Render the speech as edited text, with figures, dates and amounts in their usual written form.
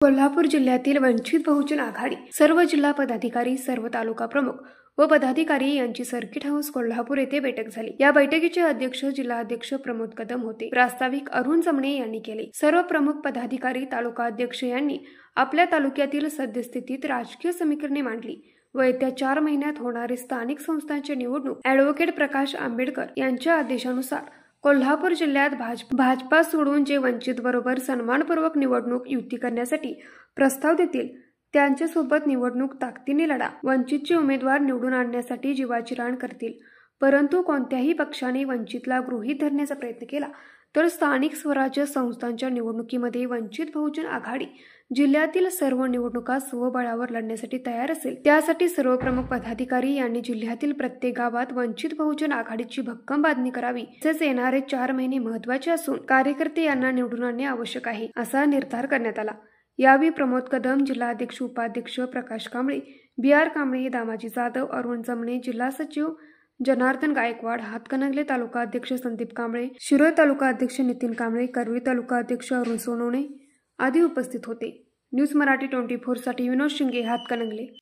कोल्हापूर जिल्ह्यातील वंचित बहुजन आघाडी सर्व जिल्हा पदाधिकारी, सर्व तालुका प्रमुख व पदाधिकारी यांची सर्किट हाऊस कोल्हापूर येथे बैठक झाली। या बैठकीचे अध्यक्ष जिल्हाध्यक्ष प्रमोद कदम होते। प्रास्ताविक अरुण जमणे यांनी केले। सर्व प्रमुख पदाधिकारी, तालुका अध्यक्ष यांनी आपल्या तालुक्यातील सद्यस्थितीत राजकीय समीकरणे मांडली व येत्या 4 महिन्यात होणारे स्थानिक संस्थांचे निवडणूक ॲडव्होकेट प्रकाश आंबेडकर यांच्या आदेशानुसार कोल्हापूर जिल्ह्यात भाजपा सोडून जे वंचित बरोबर सन्मानपूर्वक निवडणूक युती करण्यासाठी प्रस्ताव देतील त्यांच्यासोबत निवडणूक ताकदीने लढा। वंचितचे उमेदवार निवडून आणण्यासाठी जीवाची रान करतील, परंतु कोणत्याही पक्षाने वंचितला गृहीत धरण्याचा प्रयत्न केला तर स्थानिक स्वराज्य संस्थांच्या निवडणुकीमध्ये वंचित बहुजन आघाडी जिल्ह्यातील सर्व निवडणुका स्वबळावर लढण्यासाठी तयार असेल। त्यासाठी सर्व प्रमुख पदाधिकारी यांनी जिल्ह्यातील प्रत्येक गावात वंचित बहुजन आघाडीची भक्कम बांधणी करावी। तसेच येणारे 4 महिने महत्त्वाचे असून कार्यकर्ते यांना निवडून आणणे आवश्यक आहे, असा निर्धार करण्यात आला। यावेळी प्रमोद कदम, जिल्हाध्यक्ष उपाध्यक्ष प्रकाश कांबळे, BR कांबळे, दामाजी जाधव, अरुण जमणे, जिल्हा सचिव जनार्दन गायकवाड, हातकणंगले तालुका अध्यक्ष संदीप कांबळे, शिरोळ तालुका अध्यक्ष नितीन कांबळे, करवी तालुका अध्यक्ष अरुण सोनवणे आदी उपस्थित होते। न्यूज मराठी 24 साठी विनोद शिंगे, हातकणंगले।